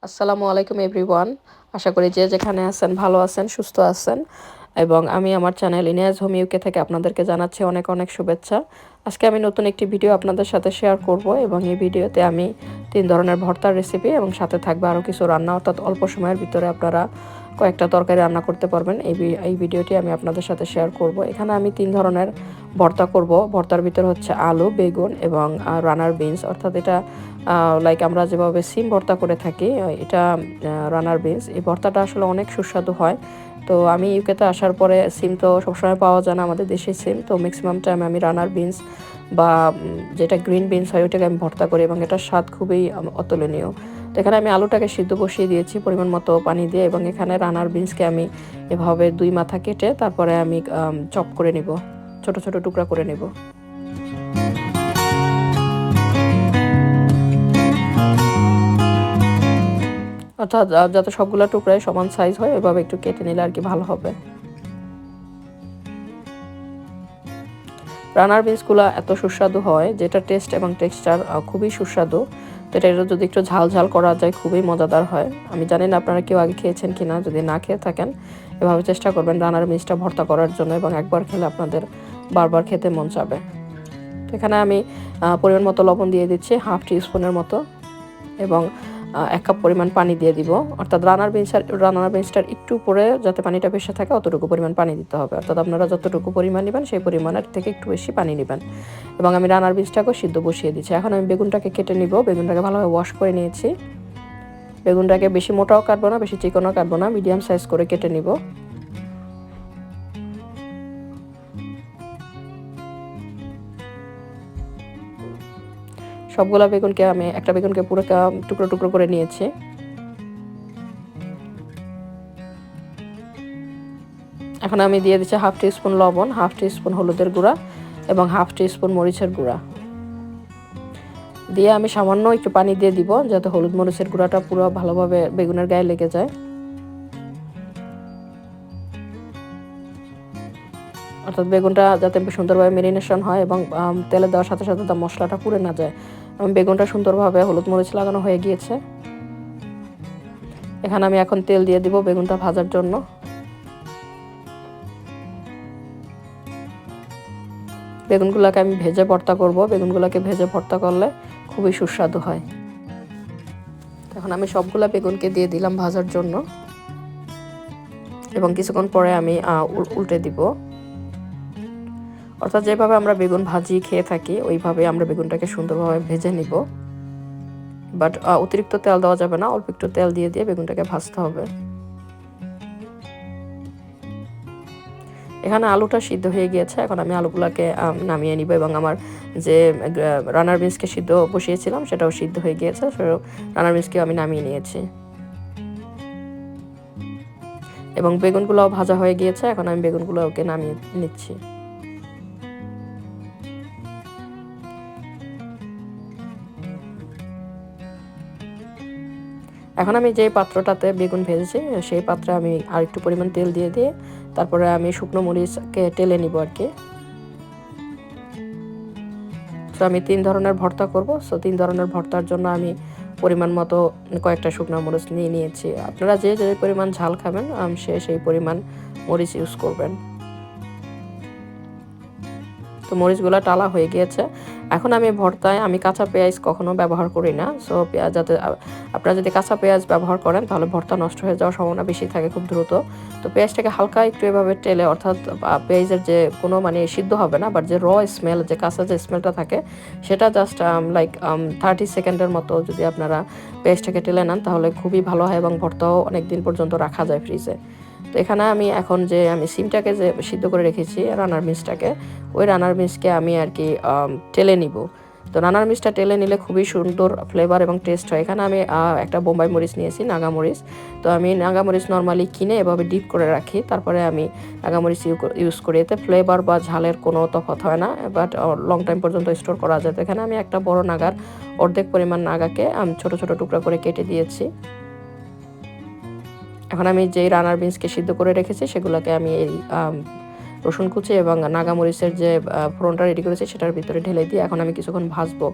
আসসালামু আলাইকুম এভরিওয়ান। আশা করি যে যেখানে আছেন ভালো আছেন, সুস্থ আছেন। এবং আমি আমার চ্যানেল ইনিয়াজ হোম ইউকে থেকে আপনাদেরকে জানাচ্ছি অনেক অনেক শুভেচ্ছা। আজকে আমি নতুন একটি ভিডিও আপনাদের সাথে শেয়ার করব এবং এই ভিডিওতে আমি 3 ধরনের ভর্তার রেসিপি এবং সাথে থাকবে আরও কিছু রান্না, অর্থাৎ অল্প সময়ের ভিতরে আপনারা কয়েকটা তরকারি রান্না করতে পারবেন। এই ভিডিওটি আমি আপনাদের সাথে শেয়ার করব। এখানে আমি 3 ধরনের ভর্তা করব। ভর্তার ভিতরে হচ্ছে আলু, বেগুন এবং রানার বিনস, অর্থাৎ এটা লাইক আমরা যেভাবে সিম ভর্তা করে থাকি, এটা রানার বিনস। এই ভর্তাটা আসলে অনেক সুস্বাদু হয়। তো আমি ইউকেতে আসার পরে সিম তো সবসময় পাওয়া যায় না, আমাদের দেশে সিম তো ম্যাক্সিমাম টাইম আমি রানার বিনস বা যেটা গ্রিন বিনস হয় ওইটাকে আমি ভর্তা করি এবং এটার স্বাদ খুবই অতুলনীয়। তো এখানে আমি আলুটাকে সিদ্ধ বসিয়ে দিয়েছি পরিমাণ মতো পানি দিয়ে, এবং এখানে রানার বিনসকে আমি এভাবে 2 মাথা কেটে তারপরে আমি চপ করে নিব, ছোট ছোট টুকরা করে নেব। অর্থাৎ যাতে সবগুলো টুকরাই সমান সাইজ হয় এভাবে একটু কেটে নিলে আর কি ভালো হবে। রানার বিনসগুলো এত সুস্বাদু হয়, যেটা টেস্ট এবং টেক্সচার খুবই সুস্বাদু। তো এটা যদি একটু ঝাল ঝাল করা যায় খুবই মজাদার হয়। আমি জানি না আপনারা কেউ আগে খেয়েছেন কিনা, যদি না খেয়ে থাকেন এভাবে চেষ্টা করবেন রানার বিনসটা ভর্তা করার জন্য, এবং একবার খেলে আপনাদের বারবার খেতে মন চাবে। তো এখানে আমি পরিমাণ মতো লবণ দিয়ে দিচ্ছি, হাফ টি স্পুনের মতো, এবং 1 কাপ পরিমাণ পানি দিয়ে দিব। অর্থাৎ রানার বিনসটার একটু উপরে যাতে পানিটা ভেসে থাকে অতটুকু পরিমাণ পানি দিতে হবে। অর্থাৎ আপনারা যতটুকু পরিমাণ নেবেন সেই পরিমাণের থেকে একটু বেশি পানি নেবেন। এবং আমি রানার বিনসটাকেও সিদ্ধ বসিয়ে দিচ্ছি। এখন আমি বেগুনটাকে কেটে নিব। বেগুনটাকে ভালোভাবে ওয়াশ করে নিয়েছি। বেগুনটাকে বেশি মোটাও কাটবো না, বেশি চিকনও কাটবো না, মিডিয়াম সাইজ করে কেটে নিব। সবগুলা বেগুনকে আমি একটা বেগুনকে পুরো টুকরো টুকরো করে নিয়েছি। এখন আমি দিয়ে দিচ্ছি হাফ টি স্পুন লবণ, হাফ টি স্পুন হলুদের গুঁড়া এবং হাফ টি স্পুন মরিচের গুঁড়া দিয়ে আমি সামান্য একটু পানি দিয়ে দিব, যাতে হলুদ মরিচের গুঁড়াটা পুরো ভালোভাবে বেগুনের গায়ে লেগে যায়। অর্থাৎ বেগুনটা যাতে সুন্দরভাবে মেরিনেশন হয় এবং তেলে দেওয়ার সাথে সাথে তার মশলাটা পুড়ে না যায়। বেগুনটা সুন্দরভাবে হলুদ মরিচ লাগানো হয়ে গিয়েছে। এখানে আমি এখন তেল দিয়ে দিব বেগুনটা ভাজার জন্য। বেগুনগুলোকে আমি ভেজে ভর্তা করব। বেগুনগুলোকে ভেজে ভর্তা করলে খুবই সুস্বাদু হয়। এখন আমি সবগুলা বেগুনকে দিয়ে দিলাম ভাজার জন্য, এবং কিছুক্ষণ পরে আমি উল্টে দিব। অর্থাৎ যেভাবে আমরা বেগুন ভাজি খেয়ে থাকি ওইভাবে আমরা বেগুনটাকে সুন্দরভাবে ভেজে নিব। বাট অতিরিক্ত তেল দেওয়া যাবে না, অল্প একটু তেল দিয়ে দিয়ে বেগুনটাকে ভাজতে হবে। এখানে আলুটা সিদ্ধ হয়ে গিয়েছে। এখন আমি আলুগুলোকে নামিয়ে নিব, এবং আমার যে রানার বিনসকে সিদ্ধ বসিয়েছিলাম সেটাও সিদ্ধ হয়ে গিয়েছে। রানার বিনসকেও আমি নামিয়ে নিয়েছি এবং বেগুনগুলোও ভাজা হয়ে গিয়েছে। এখন আমি বেগুনগুলোকে নামিয়ে নিচ্ছি। এখন আমি যে পাত্রটাতে বেগুন ভেজেছি সেই পাত্রে আমি আর একটু পরিমাণ তেল দিয়ে দিয়ে তারপরে আমি শুকনো মরিচকে টেলে নিব আর কি। তো আমি 3 ধরনের ভর্তা করব। 3 ধরনের ভর্তার জন্য আমি পরিমাণ মতো কয়েকটা শুকনো মরিচ নিয়ে নিয়েছি। আপনারা যে যে পরিমাণ ঝাল খাবেন সেই পরিমাণ মরিচ ইউজ করবেন। তো মরিচগুলো টালা হয়ে গিয়েছে। এখন আমি ভর্তায় কাঁচা পেঁয়াজ কখনো ব্যবহার করি না। সো পেঁয়াজ যাতে আপনারা যদি কাঁচা পেঁয়াজ ব্যবহার করেন তাহলে ভর্তা নষ্ট হয়ে যাওয়ার সম্ভাবনা বেশি থাকে খুব দ্রুত। তো পেঁয়াজটাকে হালকা একটু এভাবে টেলে, অর্থাৎ পেঁয়াজের যে কোনো সিদ্ধ হবে না, বাট যে স্মেল, যে কাঁচা যে স্মেলটা থাকে সেটা জাস্ট লাইক 30 সেকেন্ডের মতো যদি আপনারা পেঁয়াজটাকে টেলে নেন তাহলে খুবই ভালো হয়, এবং ভর্তাও অনেক দিন পর্যন্ত রাখা যায় ফ্রিজে। তো এখানে আমি এখন আমি সিমটাকে যে সিদ্ধ করে রেখেছি রানার মিক্সটাকে, ওই রানার মিক্সকে আমি আর কি টেলে নিব। তো রানার মিক্সটা টেলে নিলে খুবই সুন্দর ফ্লেভার এবং টেস্ট হয়। এখানে আমি একটা বোম্বাই মরিচ নিয়েছি, নাগা মরিচ। তো আমি নাগা মরিচ নর্মালি কিনে এভাবে ডিপ করে রাখি, তারপরে আমি নাগা মরিচ ইউজ করি। এতে ফ্লেভার বা ঝালের কোনো তফাৎ হয় না, বাট লং টাইম পর্যন্ত স্টোর করা যায়। তো এখানে আমি একটা বড় নাগার অর্ধেক পরিমাণ নাগাকে ছোট ছোট টুকরা করে কেটে দিয়েছি। এখন আমি যেই রানার বিনসকে সিদ্ধ করে রেখেছি সেগুলোকে আমি এই রসুন কুচি এবং নাগামরিচের যে ফোড়নটা রেডি করেছি সেটার ভিতরে ঢেলে দিয়ে এখন আমি কিছুক্ষণ ভাজবো,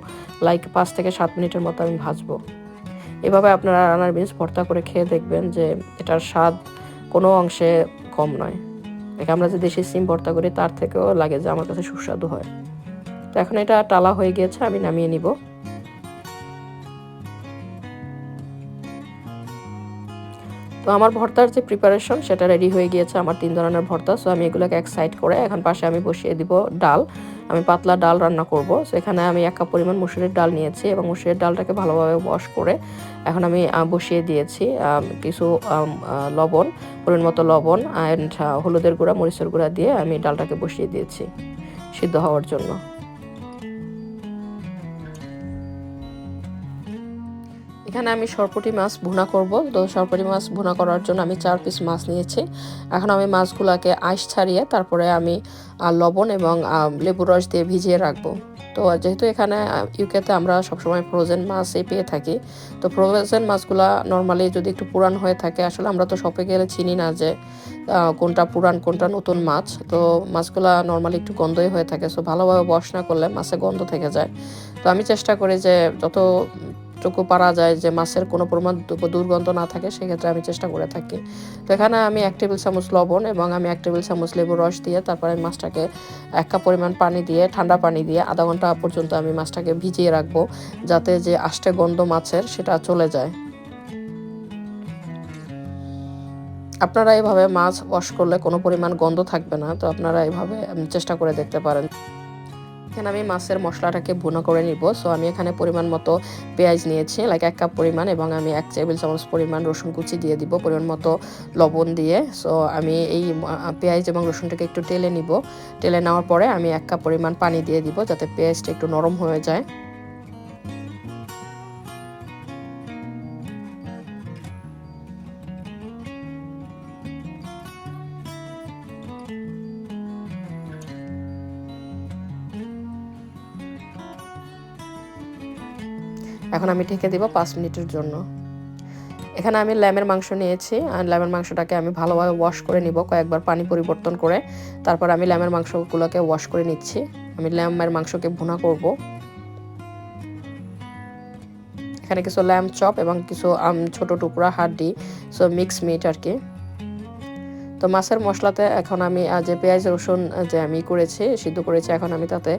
লাইক 5 থেকে 7 মিনিটের মতো আমি ভাজবো। এভাবে আপনারা রান্নার বিনস ভর্তা করে খেয়ে দেখবেন যে এটার স্বাদ কোনো অংশে কম নয়। আমরা যে দেশি সিম ভর্তা করি তার থেকেও লাগে যে আমার কাছে সুস্বাদু হয়। তো এখন এটা টালা হয়ে গিয়েছে, আমি নামিয়ে নিব। তো আমার ভর্তার যে প্রিপারেশন সেটা রেডি হয়ে গিয়েছে, আমার 3 ধরনের ভর্তা। সো আমি এগুলোকে এক সাইড করে এখন পাশে আমি বসিয়ে দিব ডাল। আমি পাতলা ডাল রান্না করব। সো এখানে আমি 1 কাপ পরিমাণ মসুরের ডাল নিয়েছি এবং মসুরের ডালটাকে ভালোভাবে ওয়াশ করে এখন আমি বসিয়ে দিয়েছি কিছু লবণ, পরিমাণ মতো লবণ অ্যান্ড হলুদের গুঁড়া, মরিচের গুঁড়া দিয়ে আমি ডালটাকে বসিয়ে দিয়েছি সিদ্ধ হওয়ার জন্য। এখানে আমি সরপুঁটি মাছ ভুনা করব। তো সরপুঁটি মাছ ভুনা করার জন্য আমি 4 পিস মাছ নিয়েছি। এখন আমি মাছগুলোকে আঁশ ছাড়িয়ে তারপরে আমি লবণ এবং লেবুর রস দিয়ে ভিজিয়ে রাখবো। তো যেহেতু এখানে ইউকেতে আমরা সবসময় ফ্রোজেন মাছই পেয়ে থাকি, তো ফ্রোজেন মাছগুলা নর্মালি যদি একটু পুরান হয়ে থাকে, আসলে আমরা তো শপে গেলে চিনি না যে কোনটা পুরান কোনটা নতুন মাছ। তো মাছগুলা নর্মালি একটু গন্ধই হয়ে থাকে। সো ভালোভাবে ওয়াশ না করলে মাছে গন্ধ থেকে যায়। তো আমি চেষ্টা করি যে যতটুকু পারা যায় যে মাছের কোনো পরিমাণ দুর্গন্ধ না থাকে, সেক্ষেত্রে আমি চেষ্টা করে থাকি। তো এখানে আমি 1 টেবিল চামচ লবণ এবং আমি 1 টেবিল চামচ লেবুর রস দিয়ে তারপরে আমি মাছটাকে 1 কাপ পরিমাণ পানি দিয়ে, ঠান্ডা পানি দিয়ে আধা ঘন্টা পর্যন্ত আমি মাছটাকে ভিজিয়ে রাখবো, যাতে যে আষ্টে গন্ধ মাছের সেটা চলে যায়। আপনারা এভাবে মাছ ওয়াশ করলে কোনো পরিমাণ গন্ধ থাকবে না। তো আপনারা এভাবে চেষ্টা করে দেখতে পারেন। এখানে আমি মাছের মশলাটাকে ভুনা করে নিব। সো আমি এখানে পরিমাণ মতো পেঁয়াজ নিয়েছি, 1 কাপ পরিমাণ, এবং আমি 1 টেবিল চামচ পরিমাণ রসুন কুচি দিয়ে দিব, পরিমাণ মতো লবণ দিয়ে। সো আমি এই পেঁয়াজ এবং রসুনটাকে একটু টেলে নিব। টেলে নেওয়ার পরে আমি 1 কাপ পরিমাণ পানি দিয়ে দিব, যাতে পেঁয়াজটা একটু নরম হয়ে যায়। এখন আমি ঢেকে দিব 5 মিনিটের জন্য। এখানে আমি ল্যামের মাংস নিয়েছি, আর ল্যামের মাংসটাকে আমি ভালোভাবে ওয়াশ করে নিব, কয়েকবার পানি পরিবর্তন করে। তারপর আমি ল্যামের মাংসগুলোকে ওয়াশ করে নিচ্ছি। আমি ল্যামের মাংসকে ভুনা করব। এখানে কিছু ল্যাম্ব চপ এবং কিছু ছোট টুকরা হাড্ডি, সো মিক্স মিট আর কি। তো মাছের মশলাতে এখন আমি যে পেঁয়াজ রসুন যে আমি করেছি, সিদ্ধ করেছি, এখন আমি তাতে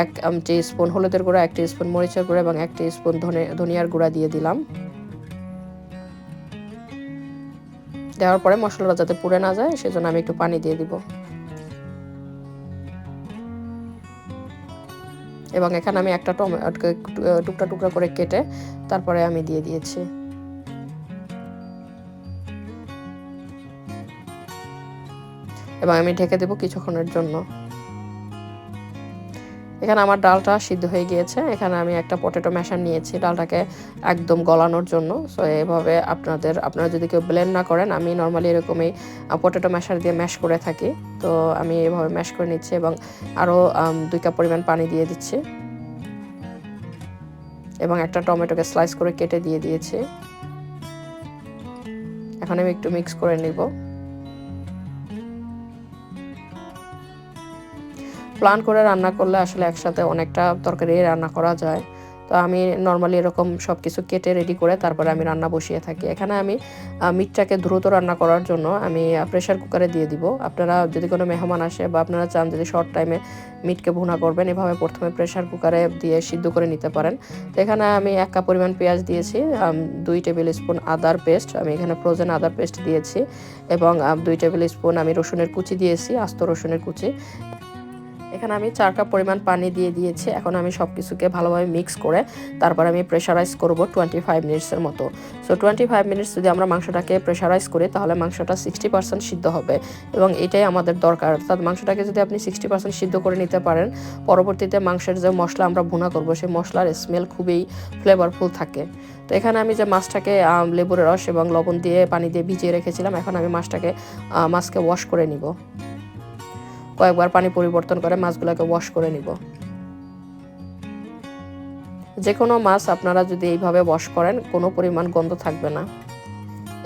1 টিস্পুন হলুদের গুঁড়া, 1 টিস্পুন মরিচের গুঁড়া এবং 1 টিস্পুন ধনিয়ার গুঁড়া দিয়ে দিলাম। দেওয়ার পরে মশলাটা যাতে পুড়ে না যায়, সেজন্য আমি একটু পানি দিয়ে দিব। এবং এখানে আমি একটা টমেটো টুকরা টুকরা করে কেটে তারপরে আমি দিয়ে দিয়েছি। এবং আমি ঢেকে দেব কিছুক্ষণের জন্য। এখানে আমার ডালটা সিদ্ধ হয়ে গিয়েছে। এখানে আমি একটা পটেটো ম্যাশার নিয়েছি ডালটাকে একদম গলানোর জন্য। সো এভাবে আপনারা যদি কেউ ব্লেন্ড না করেন, আমি নর্মালি এরকমই পটেটো ম্যাশার দিয়ে ম্যাশ করে থাকি। তো আমি এভাবে ম্যাশ করে নিচ্ছি এবং আরও 2 কাপ পরিমাণ পানি দিয়ে দিচ্ছি এবং একটা টমেটোকে স্লাইস করে কেটে দিয়ে দিয়েছি। এখন আমি একটু মিক্স করে নিব। প্ল্যান করে রান্না করলে আসলে একসাথে অনেকটা তরকারি রান্না করা যায়। তো আমি নর্মালি এরকম সব কিছু কেটে রেডি করে তারপরে আমি রান্না বসিয়ে থাকি। এখানে আমি মিটটাকে দ্রুত রান্না করার জন্য আমি প্রেশার কুকারে দিয়ে দিব। আপনারা যদি কোনো মেহমান আসে বা আপনারা চান যদি শর্ট টাইমে মিটকে ভুনা করবেন, এভাবে প্রথমে প্রেশার কুকারে দিয়ে সিদ্ধ করে নিতে পারেন। তো এখানে আমি 1 কাপ পরিমাণ পেঁয়াজ দিয়েছি, 2 টেবিল স্পুন আদার পেস্ট, আমি এখানে ফ্রোজেন আদার পেস্ট দিয়েছি, এবং 2 টেবিল স্পুন আমি রসুনের কুচি দিয়েছি, আস্ত রসুনের কুচি। এখানে আমি 4 কাপ পরিমাণ পানি দিয়ে দিয়েছি। এখন আমি সব কিছুকে ভালোভাবে মিক্স করে তারপর আমি প্রেশারাইজ করব 25 মিনিটসের মতো। সো 25 মিনিটস যদি আমরা মাংসটাকে প্রেশারাইজ করি, তাহলে মাংসটা 60% সিদ্ধ হবে এবং এটাই আমাদের দরকার। অর্থাৎ মাংসটাকে যদি আপনি 60% সিদ্ধ করে নিতে পারেন, পরবর্তীতে মাংসের যে মশলা আমরা ভুনা করব, সেই মশলার স্মেল খুবই ফ্লেভারফুল থাকে। তো এখানে আমি যে মাছটাকে লেবুর রস এবং লবণ দিয়ে পানি দিয়ে ভিজিয়ে রেখেছিলাম, এখন আমি মাছকে ওয়াশ করে নিব। কয়েকবার পানি পরিবর্তন করে মাছগুলোকে ওয়াশ করে নিব। যে কোনো মাছ আপনারা যদি এইভাবে ওয়াশ করেন, কোনো পরিমাণ গন্ধ থাকবে না।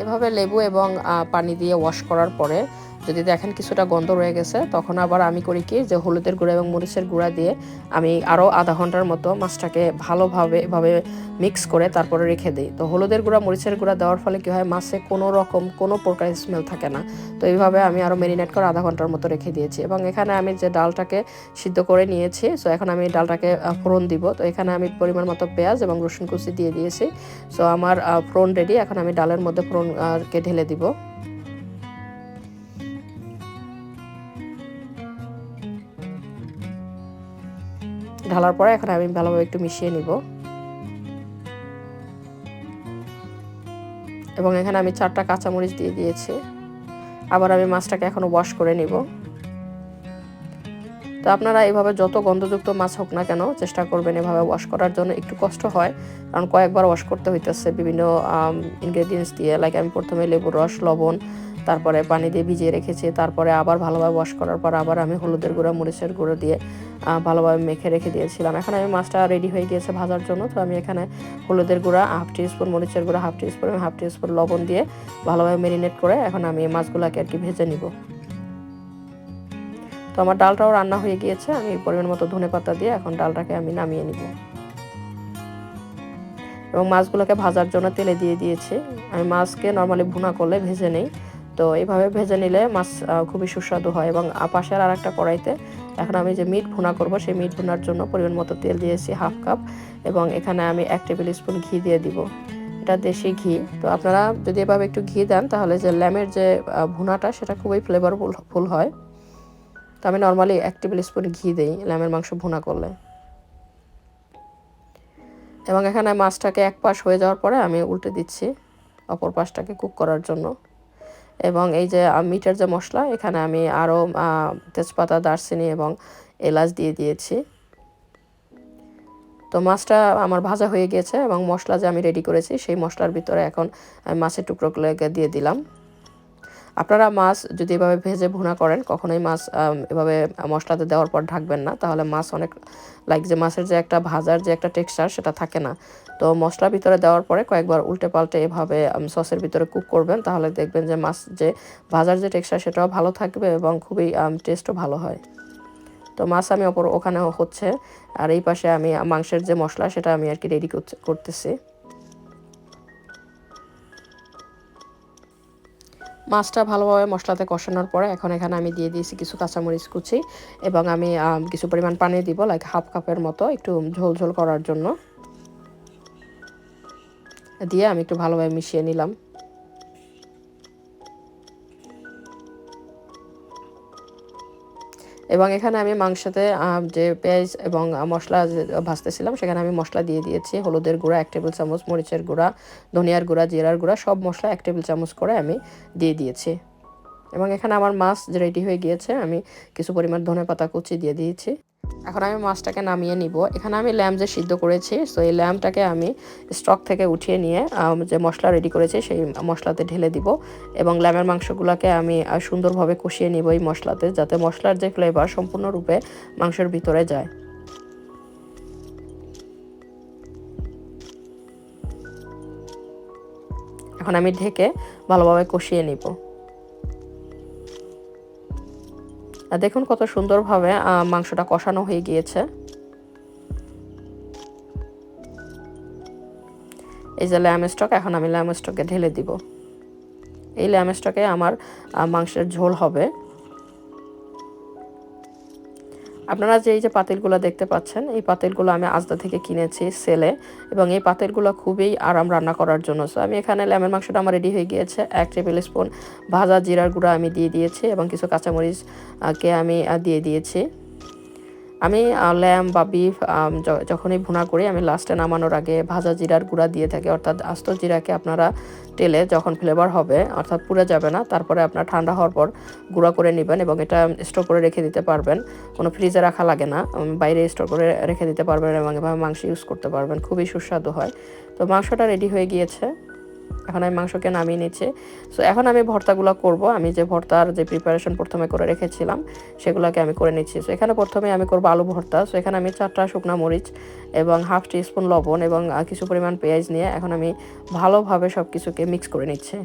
এভাবে লেবু এবং পানি দিয়ে ওয়াশ করার পরে যদি দেখেন কিছুটা গন্ধ রয়ে গেছে, তখন আবার আমি করি কি যে হলুদের গুঁড়া এবং মরিচের গুঁড়া দিয়ে আমি আরও আধা ঘন্টার মতো মাছটাকে ভালোভাবে এভাবে মিক্স করে তারপরে রেখে দিই। তো হলুদের গুঁড়া মরিচের গুঁড়া দেওয়ার ফলে কী হয়, মাছে কোনো প্রকার স্মেল থাকে না। তো এইভাবে আমি আরও ম্যারিনেট করে আধা ঘন্টার মতো রেখে দিয়েছি। এবং এখানে আমি যে ডালটাকে সিদ্ধ করে নিয়েছি, সো এখন আমি ডালটাকে ফোড়ন দিব। তো এখানে আমি পরিমাণ মতো পেঁয়াজ এবং রসুন কুচি দিয়ে দিয়েছি। সো আমার ফোড়ন রেডি। এখন আমি ডালের মধ্যে ফোড়নকে ঢেলে দিব। ঢালার পরে এখন আমি ভালোভাবে একটু মিশিয়ে নিব। এবং এখানে আমি 4টা কাঁচামরিচ দিয়ে দিয়েছি। আবার আমি মাছটাকে এখনও ওয়াশ করে নিব। তো আপনারা এভাবে যত গন্ধযুক্ত মাছ হোক না কেন চেষ্টা করবেন এভাবে ওয়াশ করার জন্য। একটু কষ্ট হয়, কারণ কয়েকবার ওয়াশ করতে হইতেছে বিভিন্ন ইনগ্রেডিয়েন্টস দিয়ে। লাইক আমি প্রথমে লেবুর রস, লবণ, তারপরে পানি দিয়ে ভিজিয়ে রেখেছি। তারপরে আবার ভালোভাবে ওয়াশ করার পর আবার আমি হলুদের গুঁড়া মরিচের গুঁড়ো দিয়ে ভালোভাবে মেখে রেখে দিয়েছিলাম। এখন আমি মাছটা রেডি হয়ে গিয়েছে ভাজার জন্য। তো আমি এখানে হলুদের গুঁড়া হাফ টিস্পুন, মরিচের গুঁড়া হাফ টিস্পুন, হাফ টিস্পুন লবণ দিয়ে ভালোভাবে ম্যারিনেট করে এখন আমি মাছগুলোকে আর কি ভেজে নিব। তো আমার ডালটাও রান্না হয়ে গিয়েছে। আমি পরিমাণ মতো ধনেপাতা দিয়ে এখন ডালটাকে আমি নামিয়ে নিব। এবং মাছগুলোকে ভাজার জন্য তেলে দিয়ে দিয়েছি। আমি মাছকে নর্মালি ভুনা করলে ভেজে নেই। তো এইভাবে ভেজে নিলে মাছ খুবই সুস্বাদু হয়। এবং পাশের আর একটা কড়াইতে এখন আমি যে মিট ভুনা করব, সেই মিট ভুনার জন্য পরিমাণ মতো তেল দিয়েছি হাফ কাপ। এবং এখানে আমি 1 টেবিল স্পুন ঘি দিয়ে দিব। এটা দেশি ঘি। তো আপনারা যদি এভাবে একটু ঘি দেন তাহলে যে ল্যামের যে ভুনাটা সেটা খুবই ফ্লেভারফুল হয়। তো আমি নর্মালি 1 টেবিল স্পুন ঘি দিই ল্যামের মাংস ভুনা করলে। এবং এখানে মাছটাকে এক পাশ হয়ে যাওয়ার পরে আমি উল্টে দিচ্ছি অপর পাশটাকে কুক করার জন্য। এবং এই যে মিটের যে মশলা, এখানে আমি আরও তেজপাতা, দারচিনি এবং এলাচ দিয়ে দিয়েছি। তো মাছটা আমার ভাজা হয়ে গিয়েছে এবং মশলা যে আমি রেডি করেছি সেই মশলার ভিতরে এখন মাছের টুকরোগুলোকে দিয়ে দিলাম। আপনারা মাছ যদি এভাবে ভেজে ভুনা করেন, কখনোই মাছ এভাবে মশলাতে দেওয়ার পর ঢাকবেন না, তাহলে মাছ অনেক লাইক যে মাছের যে একটা ভাজার যে একটা টেক্সচার সেটা থাকে না। তো মশলার ভিতরে দেওয়ার পরে কয়েকবার উল্টে পাল্টে এভাবে সসের ভিতরে কুক করবেন, তাহলে দেখবেন যে মাছ যে ভাজার যে টেক্সচার সেটাও ভালো থাকবে এবং খুবই টেস্টও ভালো হয়। তো মাছ আমি ওখানে হচ্ছে, আর এই পাশে আমি মাংসের যে মশলা সেটা আমি আর কি রেডি করতেছি। মাছটা ভালোভাবে মশলাতে কষানোর পরে এখন এখানে আমি দিয়ে দিয়েছি কিছু কাঁচামরিচ কুচি এবং আমি কিছু পরিমাণ পানি দিব, লাইক হাফ কাপের মতো, একটু ঝোল ঝোল করার জন্য। দিয়ে আমি একটু ভালোভাবে মিশিয়ে নিলাম। এবং এখানে আমি মাংসতে যে পেঁয়াজ এবং মশলা ভাজতেছিলাম সেখানে আমি মশলা দিয়ে দিয়েছি। হলুদের গুঁড়া 1 টেবিল চামচ, মরিচের গুঁড়া, ধনিয়ার গুঁড়া, জিরার গুঁড়া, সব মশলা 1 টেবিল চামচ করে আমি দিয়ে দিয়েছি। এবং এখানে আমার মাছ রেডি হয়ে গিয়েছে। আমি কিছু পরিমাণ ধনেপাতা কুচি দিয়ে দিয়েছি। এখন আমি মাছটাকে নামিয়ে নিব। এখানে আমি ল্যাম যে সিদ্ধ করেছি, সো এই ল্যামটাকে আমি স্টক থেকে উঠিয়ে নিয়ে যে মশলা রেডি করেছি সেই মশলাতে ঢেলে দিব। এবং ল্যামের মাংসগুলোকে আমি সুন্দরভাবে কষিয়ে নিব এই মশলাতে, যাতে মশলার যে ফ্লেভার সম্পূর্ণরূপে মাংসের ভিতরে যায়। এখন আমি ঢেকে ভালোভাবে কষিয়ে নিব। দেখুন কত সুন্দরভাবে মাংসটা কষানো হয়ে গিয়েছে। এই যে ল্যাম স্টক, এখন আমি ল্যাম স্টকে ঢেলে দিব। এই ল্যাম স্টকে আমার মাংসের ঝোল হবে। আপনারা যে এই যে পাতিলগুলো দেখতে পাচ্ছেন, এই পাতিলগুলো আমি আজদা থেকে কিনেছি সেলে, এবং এই পাতিলগুলো খুবই আরাম রান্না করার জন্য। সো আমি এখানে ল্যামের মাংসটা আমার রেডি হয়ে গিয়েছে। 1 টেবিল স্পুন ভাজা জিরার গুঁড়া আমি দিয়ে দিয়েছি এবং কিছু কাঁচামরিচকে আমি দিয়ে দিয়েছি। আমি ল্যাম বা বিফ যখনই ভুনা করি আমি লাস্টে নামানোর আগে ভাজা জিরার গুঁড়া দিয়ে থাকি, অর্থাৎ আস্ত জিরাকে আপনারা তেলে যখন ফ্লেভার হবে, অর্থাৎ পুড়ে যাবে না, তারপরে আপনার ঠান্ডা হওয়ার পর গুঁড়া করে নেবেন এবং এটা স্টোর করে রেখে দিতে পারবেন। কোনো ফ্রিজে রাখা লাগে না, বাইরে স্টোর করে রেখে দিতে পারবেন এবং এভাবে মাংস ইউজ করতে পারবেন, খুবই সুস্বাদু হয়। তো মাংসটা রেডি হয়ে গিয়েছে। এখন আমি মাংসকে নামিয়ে নিচ্ছি। সো এখন আমি ভর্তাগুলো করব। আমি যে ভর্তার যে প্রিপারেশন প্রথমে করে রেখেছিলাম সেগুলোকে আমি করে নিচ্ছি। সো এখানে প্রথমে আমি করব আলু ভর্তা। সো এখানে আমি 4টা শুকনো মরিচ এবং হাফ টিস্পুন লবণ এবং কিছু পরিমাণ পেঁয়াজ নিয়ে এখন আমি ভালোভাবে সব কিছুকে মিক্স করে নিচ্ছি।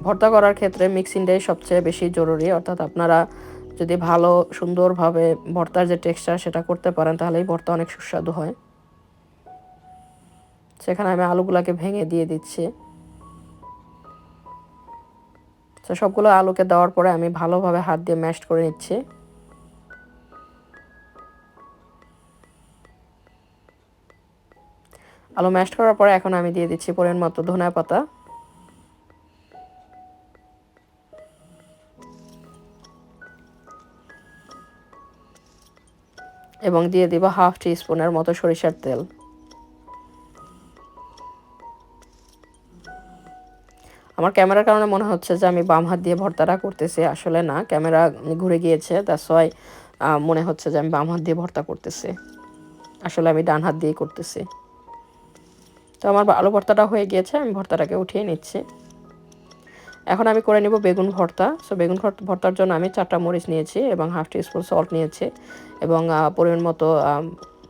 ভর্তা করার ক্ষেত্রে মিক্সিংটাই সবচেয়ে বেশি জরুরি, অর্থাৎ আপনারা যদি ভালো সুন্দরভাবে ভর্তার যে টেক্সচার সেটা করতে পারেন তাহলেই ভর্তা অনেক সুস্বাদু হয়। সেখানে আমি আলুগুলাকে ভেঙে দিয়ে দিচ্ছি। তো সবগুলো আলুকে দেওয়ার পরে আমি ভালোভাবে হাত দিয়ে ম্যাশ করে নিচ্ছি। আলু ম্যাশ করার পরে এখন আমি দিয়ে দিচ্ছি পরিমাণ মতো ধনিয়া পাতা এবং দিয়ে দিব হাফ টি স্পুনের মতো সরিষার তেল। আমার ক্যামেরার কারণে মনে হচ্ছে যে আমি বাম হাত দিয়ে ভর্তাটা করতেছি, আসলে না, ক্যামেরা ঘুরে গিয়েছে, দ্যাটস ওয়াই মনে হচ্ছে যে আমি বাম হাত দিয়ে ভর্তা করতেছি, আসলে আমি ডান হাত দিয়েই করতেছি। তো আমার আলু ভর্তাটা হয়ে গিয়েছে, আমি ভর্তাটাকে উঠিয়ে নিচ্ছি। এখন আমি করে নিব বেগুন ভর্তা। সো বেগুন ভর্তার জন্য আমি 4টা মরিচ নিয়েছি এবং হাফ টি স্পুন সল্ট নিয়েছি এবং পরিমাণ মতো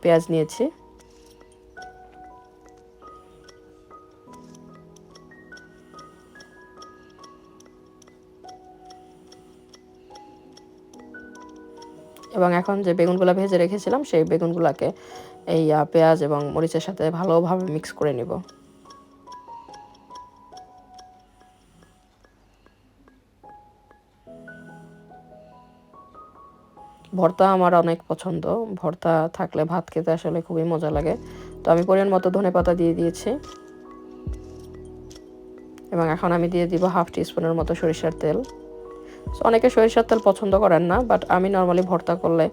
পেঁয়াজ নিয়েছি। এবং এখন যে বেগুনগুলো ভেজে রেখেছিলাম সেই বেগুনগুলোকে এই পেঁয়াজ এবং মরিচের সাথে ভালোভাবে মিক্স করে নিব। ভর্তা আমার অনেক পছন্দ, ভর্তা থাকলে ভাত খেতে আসলে খুবই মজা লাগে। তো আমি পরিমাণ মতো ধনেপাতা দিয়ে দিয়েছি এবং এখন আমি দিয়ে দিব হাফ টি স্পুনের মতো সরিষার তেল। সো অনেকে সরিষার তেল পছন্দ করেন না, বাট আমি নর্মালি ভর্তা করলে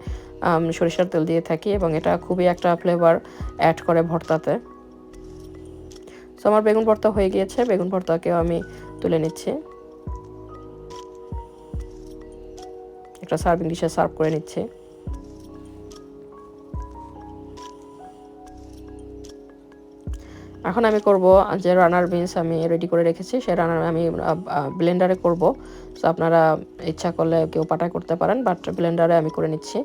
সরিষার তেল দিয়ে থাকি এবং এটা খুবই একটা ফ্লেভার অ্যাড করে ভর্তাতে। সো আমার বেগুন ভর্তা হয়ে গিয়েছে, বেগুন ভর্তাকেও আমি তুলে নিচ্ছি, একটা সার্ভিং ডিশে সার্ভ করে নিচ্ছি। এখন আমি করব যে রানার বিনস আমি রেডি করে রেখেছি, সেই রানার আমি ব্লেন্ডারে করব। সো আপনারা ইচ্ছা করলে কেউ পাটায় করতে পারেন, বাট ব্লেন্ডারে আমি করে নিচ্ছি।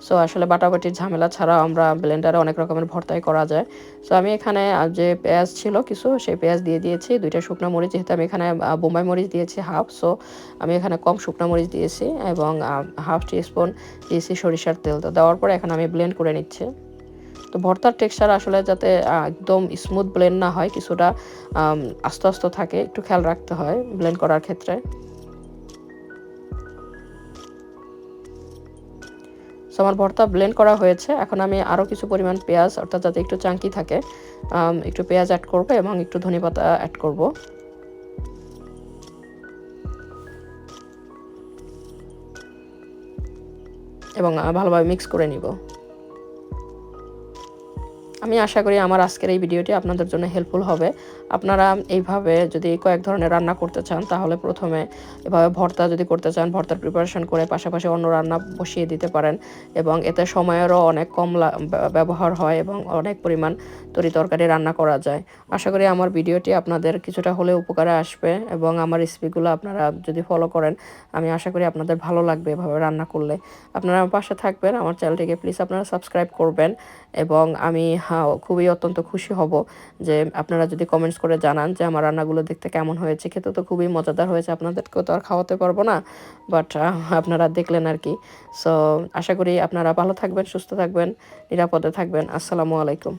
সো আসলে বাটাবাটির ঝামেলা ছাড়াও আমরা ব্লেন্ডারে অনেক রকমের ভর্তাই করা যায়। সো আমি এখানে যে পেঁয়াজ ছিল কিছু, সেই পেঁয়াজ দিয়ে দিয়েছি, 2টা শুকনো মরিচ, যেহেতু আমি এখানে বোম্বাই মরিচ দিয়েছি হাফ, সো আমি এখানে কম শুকনো মরিচ দিয়েছি এবং হাফ টি স্পুন দিয়েছি সরিষার তেল। তো দেওয়ার পরে এখন আমি ব্লেন্ড করে নিচ্ছি। তো ভর্তার টেক্সচার আসলে যাতে একদম স্মুথ ব্লেন্ড না হয়, কিছুটা আস্তে আস্তে থাকে, একটু খেয়াল রাখতে হয় ব্লেন্ড করার ক্ষেত্রে। সো আমার ভর্তা ব্লেন্ড করা হয়েছে, এখন আমি আরও কিছু পরিমাণ পেঁয়াজ, অর্থাৎ যাতে একটু চাঙ্কি থাকে, একটু পেঁয়াজ অ্যাড করবো এবং একটু ধনেপাতা অ্যাড করব এবং ভালোভাবে মিক্স করে নিব। আমি আশা করি আমার আজকের এই ভিডিওটি আপনাদের জন্য হেল্পফুল হবে। আপনারা এইভাবে যদি কয়েক ধরনের রান্না করতে চান তাহলে প্রথমে এভাবে ভর্তা যদি করতে চান, ভর্তার প্রিপারেশন করে পাশাপাশি অন্য রান্না বসিয়ে দিতে পারেন এবং এতে সময়েরও অনেক কম ব্যবহার হয় এবং অনেক পরিমাণ তরকারি রান্না করা যায়। আশা করি আমার ভিডিওটি আপনাদের কিছুটা হলেও উপকারে আসবে এবং আমার রেসিপিগুলো আপনারা যদি ফলো করেন আমি আশা করি আপনাদের ভালো লাগবে এভাবে রান্না করলে। আপনারা আমার পাশে থাকবেন, আমার চ্যানেলটিকে প্লিজ আপনারা সাবস্ক্রাইব করবেন এবং আমি খুবই অত্যন্ত খুশি হব যে আপনারা যদি কমেন্টস করে জানান যে আমার রান্নাগুলো দেখতে কেমন হয়েছে। খেতে তো খুবই মজাদার হয়েছে, আপনাদেরকেও তো আর খাওয়াতে পারবো না, বাট আপনারা দেখলেন আর কি। সো আশা করি আপনারা ভালো থাকবেন, সুস্থ থাকবেন, নিরাপদে থাকবেন। আসসালামু আলাইকুম।